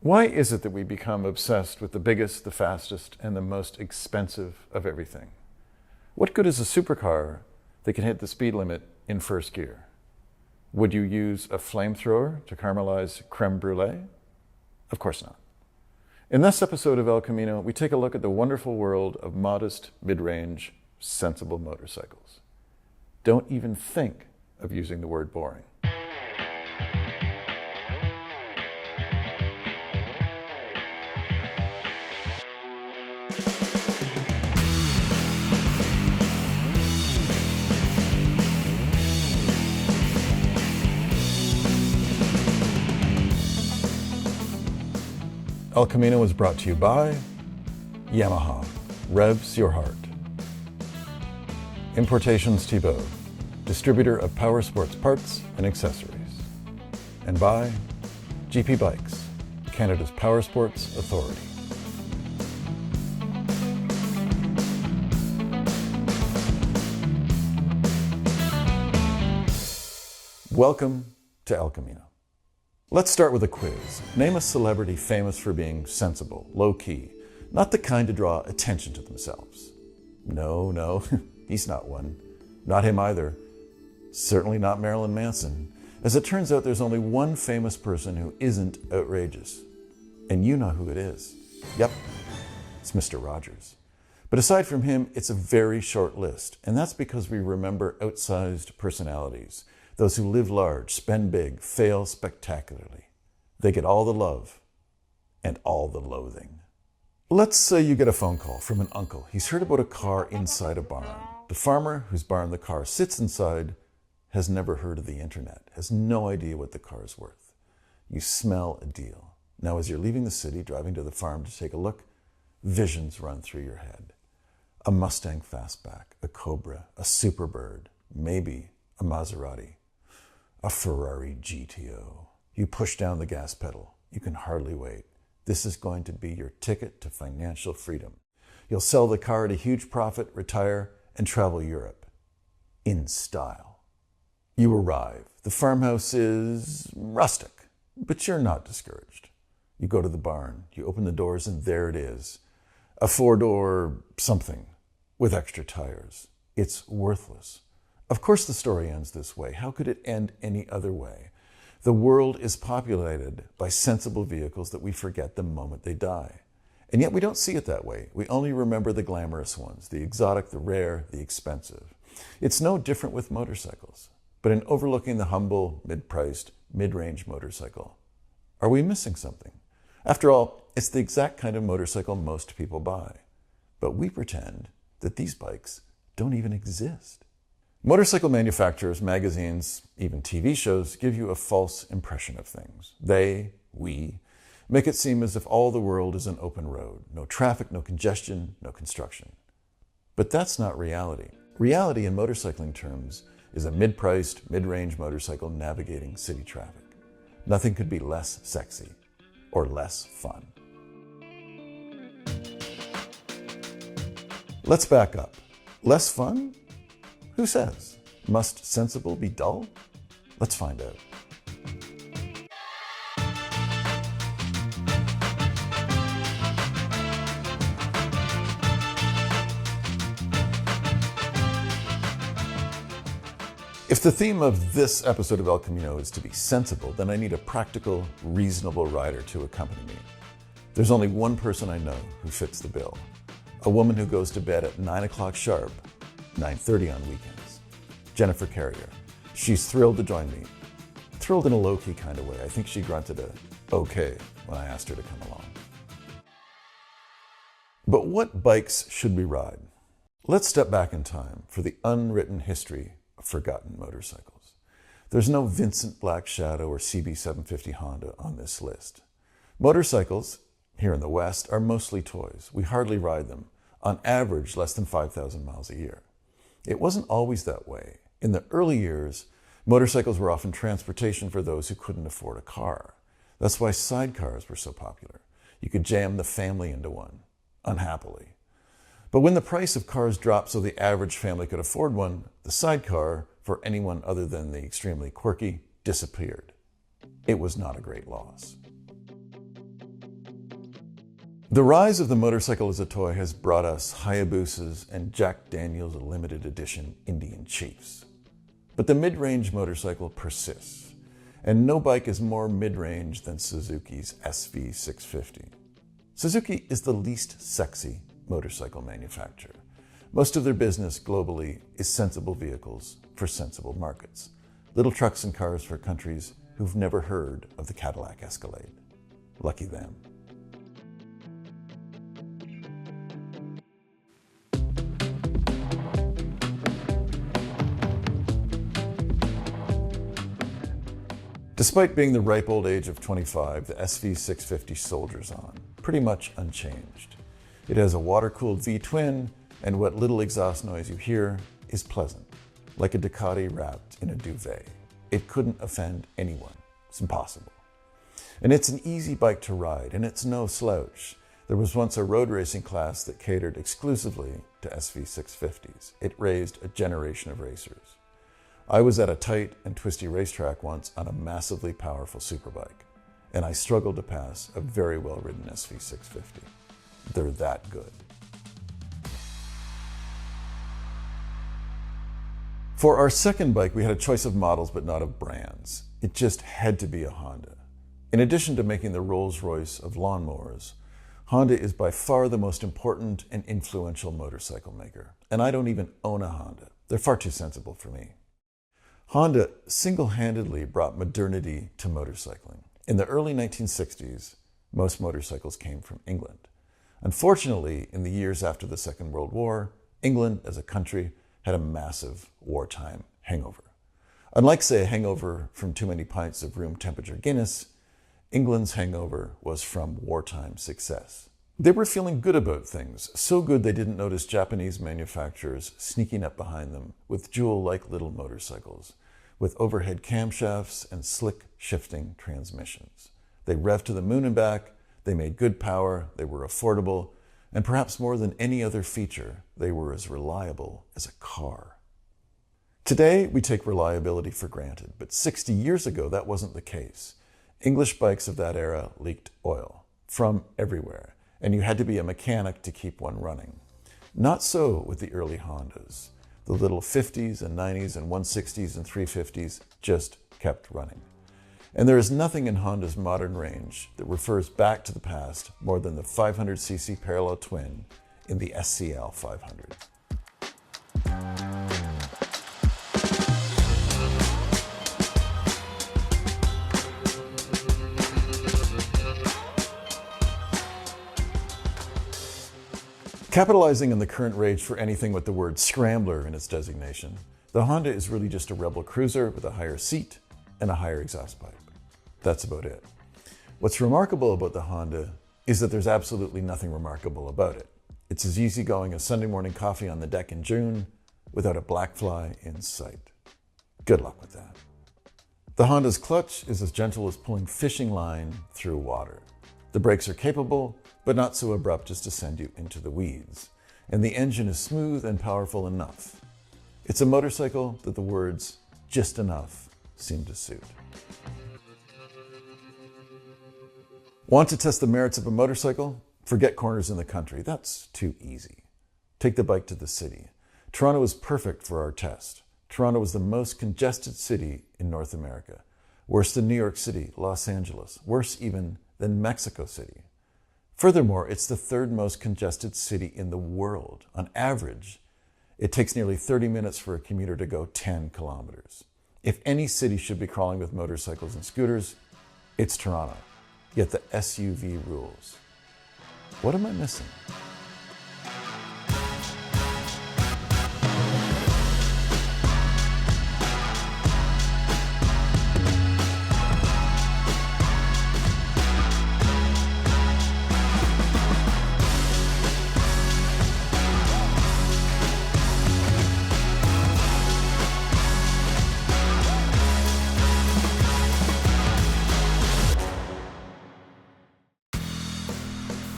Why is it that we become obsessed with the biggest, the fastest, and the most expensive of everything? What good is a supercar that can hit the speed limit in first gear? Would you use a flamethrower to caramelize creme brulee? Of course not. In this episode of El Camino, we take a look at the wonderful world of modest, mid-range, sensible motorcycles. Don't even think of using the word boring. El Camino is brought to you by Yamaha, revs your heart. Importations Thibault, distributor of power sports parts and accessories. And by GP Bikes, Canada's power sports authority. Welcome to El Camino. Let's start with a quiz. Name a celebrity famous for being sensible, low-key, not the kind to draw attention to themselves. No, he's not one. Not him either. Certainly not Marilyn Manson. As it turns out, there's only one famous person who isn't outrageous. And you know who it is. Yep, it's Mr. Rogers. But aside from him, it's a very short list. And that's because we remember outsized personalities. Those who live large, spend big, fail spectacularly. They get all the love and all the loathing. Let's say you get a phone call from an uncle. He's heard about a car inside a barn. The farmer whose barn the car sits inside has never heard of the internet, has no idea what the car is worth. You smell a deal. Now, as you're leaving the city, driving to the farm to take a look, visions run through your head. A Mustang Fastback, a Cobra, a Superbird, maybe a Maserati. A Ferrari GTO. You push down the gas pedal. You can hardly wait. This is going to be your ticket to financial freedom. You'll sell the car at a huge profit, retire, and travel Europe. In style. You arrive. The farmhouse is rustic, but you're not discouraged. You go to the barn. You open the doors, and there it is. A four-door something with extra tires. It's worthless. Of course the story ends this way. How could it end any other way? The world is populated by sensible vehicles that we forget the moment they die. And yet we don't see it that way. We only remember the glamorous ones, the exotic, the rare, the expensive. It's no different with motorcycles. But in overlooking the humble, mid-priced, mid-range motorcycle, are we missing something? After all, it's the exact kind of motorcycle most people buy. But we pretend that these bikes don't even exist. Motorcycle manufacturers, magazines, even TV shows give you a false impression of things. We, make it seem as if all the world is an open road. No traffic, no congestion, no construction. But that's not reality. Reality in motorcycling terms is a mid-priced, mid-range motorcycle navigating city traffic. Nothing could be less sexy or less fun. Let's back up. Less fun? Who says? Must sensible be dull? Let's find out. If the theme of this episode of El Camino is to be sensible, then I need a practical, reasonable rider to accompany me. There's only one person I know who fits the bill. A woman who goes to bed at 9 o'clock sharp, 9:30 on weekends. Jennifer Carrier. She's thrilled to join me. Thrilled in a low-key kind of way. I think she grunted a okay when I asked her to come along. But what bikes should we ride? Let's step back in time for the unwritten history of forgotten motorcycles. There's no Vincent Black Shadow or CB750 Honda on this list. Motorcycles, here in the West, are mostly toys. We hardly ride them. On average, less than 5,000 miles a year. It wasn't always that way. In the early years, motorcycles were often transportation for those who couldn't afford a car. That's why sidecars were so popular. You could jam the family into one, unhappily. But when the price of cars dropped so the average family could afford one, the sidecar, for anyone other than the extremely quirky, disappeared. It was not a great loss. The rise of the motorcycle as a toy has brought us Hayabusas and Jack Daniel's limited edition Indian Chiefs. But the mid-range motorcycle persists, and no bike is more mid-range than Suzuki's SV650. Suzuki is the least sexy motorcycle manufacturer. Most of their business globally is sensible vehicles for sensible markets. Little trucks and cars for countries who've never heard of the Cadillac Escalade. Lucky them. Despite being the ripe old age of 25, the SV650 soldiers on, pretty much unchanged. It has a water-cooled V-twin, and what little exhaust noise you hear is pleasant, like a Ducati wrapped in a duvet. It couldn't offend anyone. It's impossible. And it's an easy bike to ride, and it's no slouch. There was once a road racing class that catered exclusively to SV650s. It raised a generation of racers. I was at a tight and twisty racetrack once on a massively powerful superbike, and I struggled to pass a very well-ridden SV650. They're that good. For our second bike, we had a choice of models, but not of brands. It just had to be a Honda. In addition to making the Rolls-Royce of lawnmowers, Honda is by far the most important and influential motorcycle maker. And I don't even own a Honda. They're far too sensible for me. Honda single-handedly brought modernity to motorcycling. In the early 1960s, most motorcycles came from England. Unfortunately, in the years after the Second World War, England as a country had a massive wartime hangover. Unlike, say, a hangover from too many pints of room temperature Guinness, England's hangover was from wartime success. They were feeling good about things, so good they didn't notice Japanese manufacturers sneaking up behind them with jewel-like little motorcycles, with overhead camshafts and slick shifting transmissions. They revved to the moon and back, they made good power, they were affordable, and perhaps more than any other feature, they were as reliable as a car. Today, we take reliability for granted, but 60 years ago, that wasn't the case. English bikes of that era leaked oil from everywhere, and you had to be a mechanic to keep one running. Not so with the early Hondas. The little 50s and 90s and 160s and 350s just kept running. And there is nothing in Honda's modern range that refers back to the past more than the 500cc parallel twin in the SCL 500. Capitalizing on the current rage for anything with the word scrambler in its designation, the Honda is really just a rebel cruiser with a higher seat and a higher exhaust pipe. That's about it. What's remarkable about the Honda is that there's absolutely nothing remarkable about it. It's as easygoing as Sunday morning coffee on the deck in June without a black fly in sight. Good luck with that. The Honda's clutch is as gentle as pulling fishing line through water. The brakes are capable, but not so abrupt as to send you into the weeds. And the engine is smooth and powerful enough. It's a motorcycle that the words "just enough" seem to suit. Want to test the merits of a motorcycle? Forget corners in the country. That's too easy. Take the bike to the city. Toronto is perfect for our test. Toronto is the most congested city in North America. Worse than New York City, Los Angeles, worse even than Mexico City. Furthermore, it's the third most congested city in the world. On average, it takes nearly 30 minutes for a commuter to go 10 kilometers. If any city should be crawling with motorcycles and scooters, it's Toronto. Yet the SUV rules. What am I missing?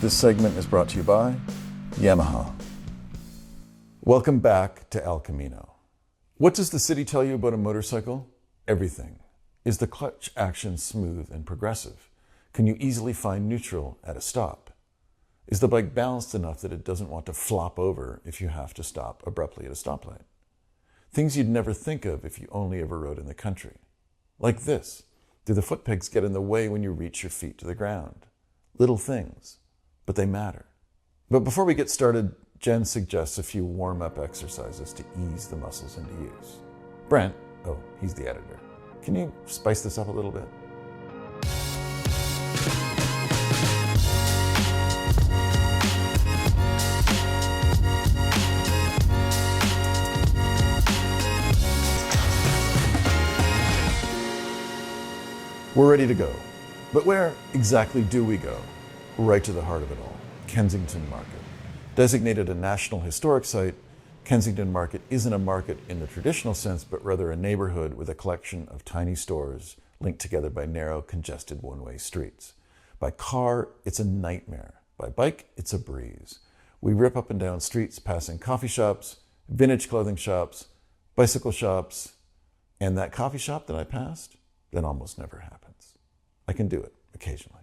This segment is brought to you by Yamaha. Welcome back to El Camino. What does the city tell you about a motorcycle? Everything. Is the clutch action smooth and progressive? Can you easily find neutral at a stop? Is the bike balanced enough that it doesn't want to flop over if you have to stop abruptly at a stoplight? Things you'd never think of if you only ever rode in the country. Like this. Do the foot pegs get in the way when you reach your feet to the ground? Little things, but they matter. But before we get started, Jen suggests a few warm-up exercises to ease the muscles into use. Brent, oh, he's the editor. Can you spice this up a little bit? We're ready to go. But where exactly do we go? Right to the heart of it all, Kensington Market. Designated a National Historic Site, Kensington Market isn't a market in the traditional sense, but rather a neighborhood with a collection of tiny stores linked together by narrow, congested one-way streets. By car, it's a nightmare. By bike, it's a breeze. We rip up and down streets passing coffee shops, vintage clothing shops, bicycle shops, and that coffee shop that I passed, that almost never happens. I can do it occasionally.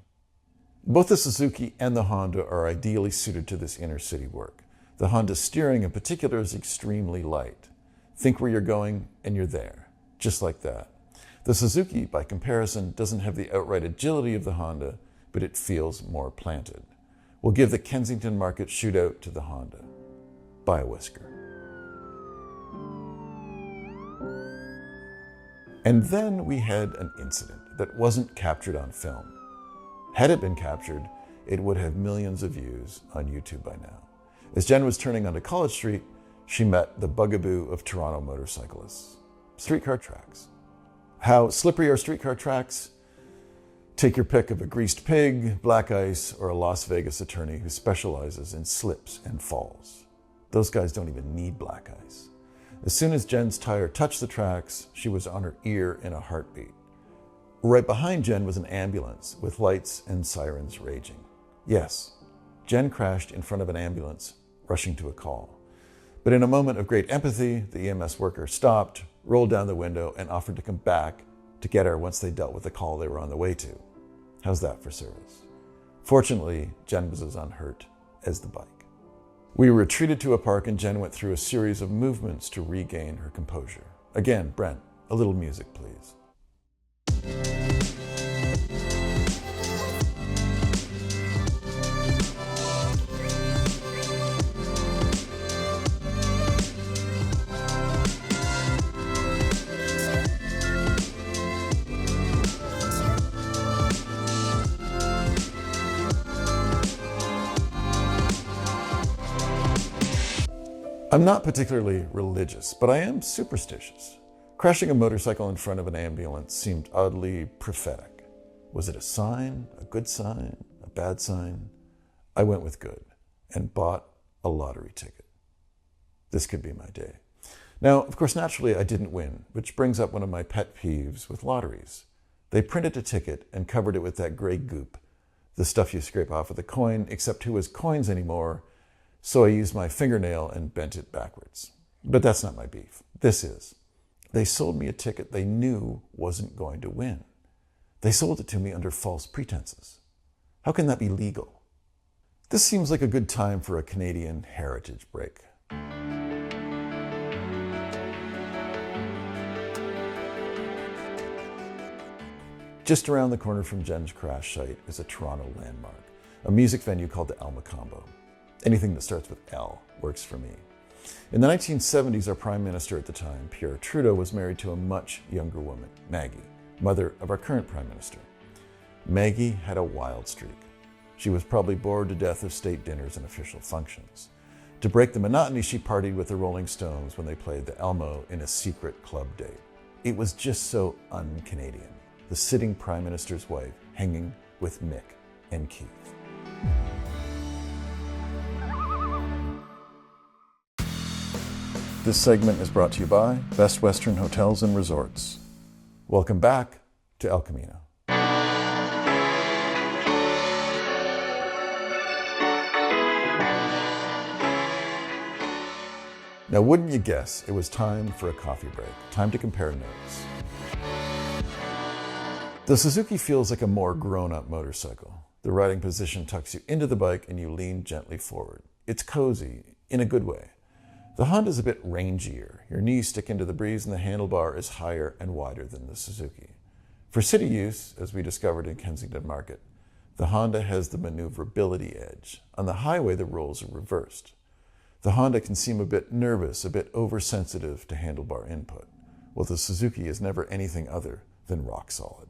Both the Suzuki and the Honda are ideally suited to this inner city work. The Honda steering in particular is extremely light. Think where you're going and you're there, just like that. The Suzuki, by comparison, doesn't have the outright agility of the Honda, but it feels more planted. We'll give the Kensington Market shootout to the Honda. By a whisker. And then we had an incident that wasn't captured on film. Had it been captured, it would have millions of views on YouTube by now. As Jen was turning onto College Street, she met the bugaboo of Toronto motorcyclists. Streetcar tracks. How slippery are streetcar tracks? Take your pick of a greased pig, black ice, or a Las Vegas attorney who specializes in slips and falls. Those guys don't even need black ice. As soon as Jen's tire touched the tracks, she was on her ear in a heartbeat. Right behind Jen was an ambulance with lights and sirens raging. Yes, Jen crashed in front of an ambulance, rushing to a call. But in a moment of great empathy, the EMS worker stopped, rolled down the window, and offered to come back to get her once they dealt with the call they were on the way to. How's that for service? Fortunately, Jen was as unhurt as the bike. We retreated to a park and Jen went through a series of movements to regain her composure. Again, Brent, a little music, please. I'm not particularly religious, but I am superstitious. Crashing a motorcycle in front of an ambulance seemed oddly prophetic. Was it a sign, a good sign, a bad sign? I went with good and bought a lottery ticket. This could be my day. Now, of course, naturally I didn't win, which brings up one of my pet peeves with lotteries. They printed a ticket and covered it with that gray goop, the stuff you scrape off with a coin, except who has coins anymore? So I used my fingernail and bent it backwards. But that's not my beef. This is. They sold me a ticket they knew wasn't going to win. They sold it to me under false pretenses. How can that be legal? This seems like a good time for a Canadian heritage break. Just around the corner from Jen's crash site is a Toronto landmark, a music venue called the El Macombo. Anything that starts with L works for me. In the 1970s, our Prime Minister at the time, Pierre Trudeau, was married to a much younger woman, Maggie, mother of our current Prime Minister. Maggie had a wild streak. She was probably bored to death of state dinners and official functions. To break the monotony, she partied with the Rolling Stones when they played the Elmo in a secret club date. It was just so un-Canadian. The sitting Prime Minister's wife hanging with Mick and Keith. This segment is brought to you by Best Western Hotels and Resorts. Welcome back to El Camino. Now, wouldn't you guess it was time for a coffee break, time to compare notes. The Suzuki feels like a more grown-up motorcycle. The riding position tucks you into the bike and you lean gently forward. It's cozy, in a good way. The Honda is a bit rangier. Your knees stick into the breeze and the handlebar is higher and wider than the Suzuki. For city use, as we discovered in Kensington Market, the Honda has the maneuverability edge. On the highway, the roles are reversed. The Honda can seem a bit nervous, a bit oversensitive to handlebar input, while the Suzuki is never anything other than rock solid.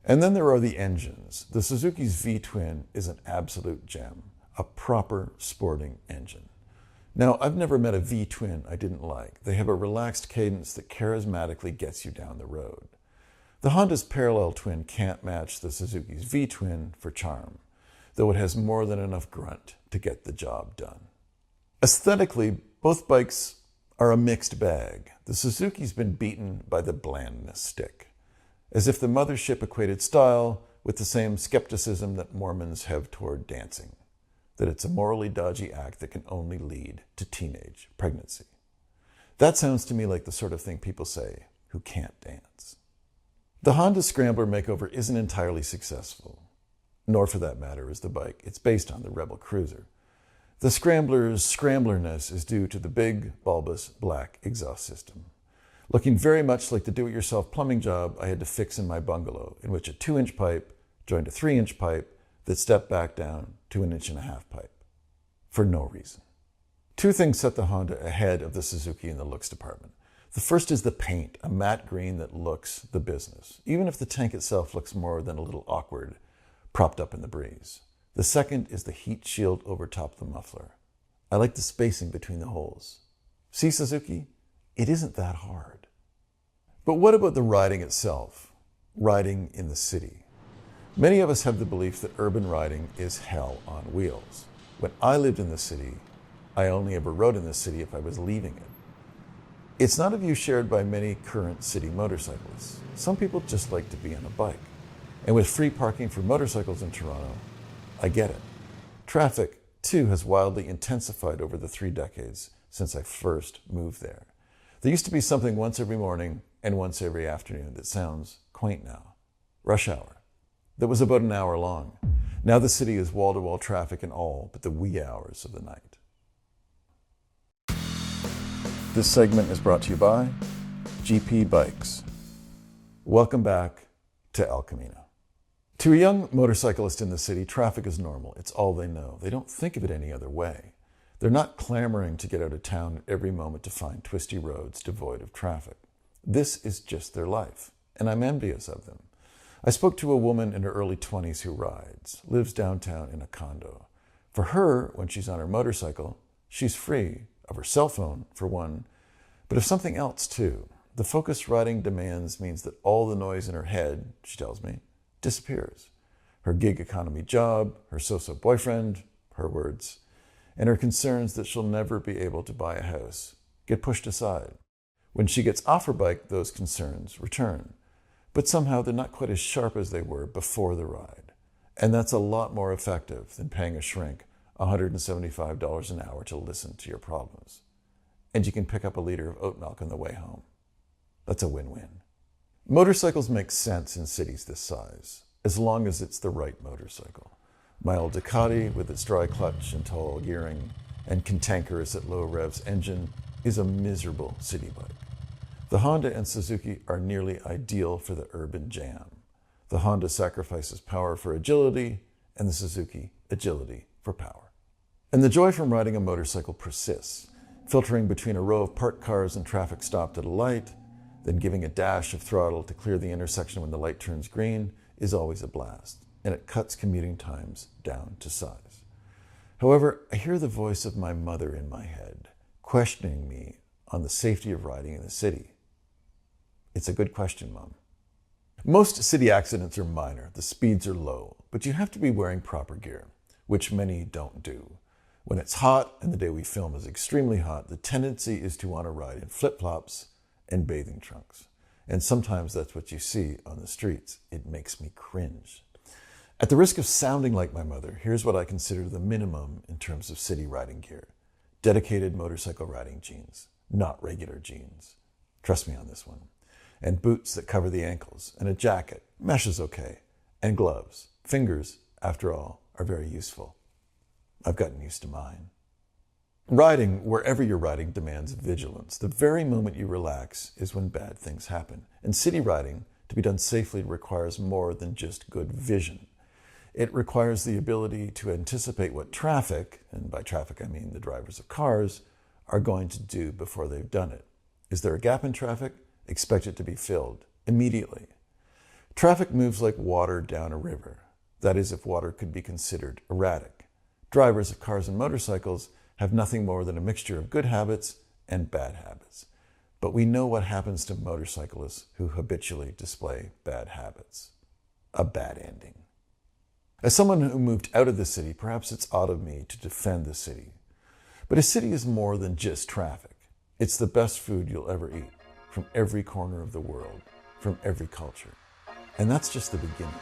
And then there are the engines. The Suzuki's V-twin is an absolute gem, a proper sporting engine. Now, I've never met a V-twin I didn't like. They have a relaxed cadence that charismatically gets you down the road. The Honda's parallel twin can't match the Suzuki's V-twin for charm, though it has more than enough grunt to get the job done. Aesthetically, both bikes are a mixed bag. The Suzuki's been beaten by the blandness stick, as if the mothership equated style with the same skepticism that Mormons have toward dancing, that it's a morally dodgy act that can only lead to teenage pregnancy. That sounds to me like the sort of thing people say who can't dance. The Honda Scrambler makeover isn't entirely successful, nor for that matter is the bike. It's based on the Rebel Cruiser. The Scrambler's scramblerness is due to the big, bulbous, black exhaust system, looking very much like the do-it-yourself plumbing job I had to fix in my bungalow, in which a 2-inch pipe joined a 3-inch pipe that stepped back down to an 1.5-inch pipe, for no reason. Two things set the Honda ahead of the Suzuki in the looks department. The first is the paint, a matte green that looks the business, even if the tank itself looks more than a little awkward, propped up in the breeze. The second is the heat shield over top the muffler. I like the spacing between the holes. See, Suzuki? It isn't that hard. But what about the riding itself? Riding in the city. Many of us have the belief that urban riding is hell on wheels. When I lived in the city, I only ever rode in the city if I was leaving it. It's not a view shared by many current city motorcyclists. Some people just like to be on a bike. And with free parking for motorcycles in Toronto, I get it. Traffic, too, has wildly intensified over the 3 decades since I first moved there. There used to be something once every morning and once every afternoon that sounds quaint now. Rush hour. That was about an hour long. Now the city is wall-to-wall traffic in all but the wee hours of the night. This segment is brought to you by GP Bikes. Welcome back to El Camino. To a young motorcyclist in the city, traffic is normal. It's all they know. They don't think of it any other way. They're not clamoring to get out of town at every moment to find twisty roads devoid of traffic. This is just their life, and I'm envious of them. I spoke to a woman in her early 20s who rides, lives downtown in a condo. For her, when she's on her motorcycle, she's free of her cell phone, for one, but of something else, too. The focused riding demands means that all the noise in her head, she tells me, disappears. Her gig economy job, her so-so boyfriend, her words, and her concerns that she'll never be able to buy a house get pushed aside. When she gets off her bike, those concerns return. But somehow they're not quite as sharp as they were before the ride. And that's a lot more effective than paying a shrink $175 an hour to listen to your problems. And you can pick up a liter of oat milk on the way home. That's a win-win. Motorcycles make sense in cities this size, as long as it's the right motorcycle. My old Ducati, with its dry clutch and tall gearing, and cantankerous at low revs engine, is a miserable city bike. The Honda and Suzuki are nearly ideal for the urban jam. The Honda sacrifices power for agility, and the Suzuki, agility for power. And the joy from riding a motorcycle persists, filtering between a row of parked cars and traffic stopped at a light, then giving a dash of throttle to clear the intersection when the light turns green is always a blast, and it cuts commuting times down to size. However, I hear the voice of my mother in my head, questioning me on the safety of riding in the city. It's a good question, Mom. Most city accidents are minor, the speeds are low, but you have to be wearing proper gear, which many don't do. When it's hot, and the day we film is extremely hot, the tendency is to want to ride in flip-flops and bathing trunks. And sometimes that's what you see on the streets. It makes me cringe. At the risk of sounding like my mother, here's what I consider the minimum in terms of city riding gear. Dedicated motorcycle riding jeans, not regular jeans. Trust me on this one. And boots that cover the ankles, and a jacket. Mesh is okay. And gloves. Fingers, after all, are very useful. I've gotten used to mine. Riding, wherever you're riding, demands vigilance. The very moment you relax is when bad things happen. And city riding, to be done safely, requires more than just good vision. It requires the ability to anticipate what traffic, and by traffic I mean the drivers of cars, are going to do before they've done it. Is there a gap in traffic? Expect it to be filled immediately. Traffic moves like water down a river. That is, if water could be considered erratic. Drivers of cars and motorcycles have nothing more than a mixture of good habits and bad habits. But we know what happens to motorcyclists who habitually display bad habits. A bad ending. As someone who moved out of the city, perhaps it's odd of me to defend the city. But a city is more than just traffic. It's the best food you'll ever eat, from every corner of the world, from every culture. And that's just the beginning.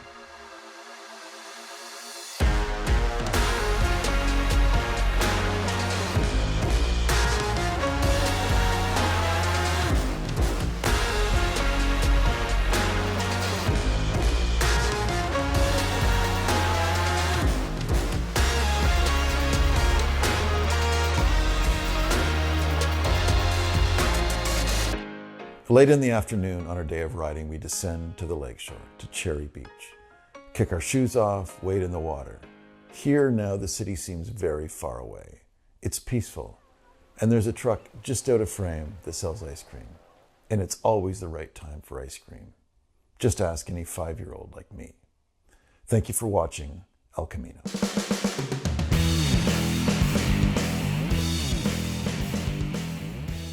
Late in the afternoon on our day of riding, we descend to the lakeshore, to Cherry Beach. Kick our shoes off, wade in the water. Here now the city seems very far away. It's peaceful, and there's a truck just out of frame that sells ice cream. And it's always the right time for ice cream. Just ask any 5-year-old like me. Thank you for watching El Camino.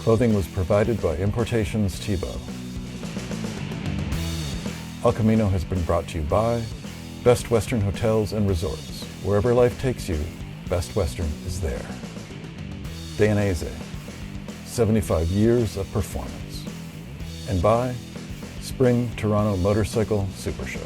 Clothing was provided by Importations Tebow. El Camino has been brought to you by Best Western Hotels and Resorts. Wherever life takes you, Best Western is there. Dainese, 75 years of performance. And by Spring Toronto Motorcycle Super Show.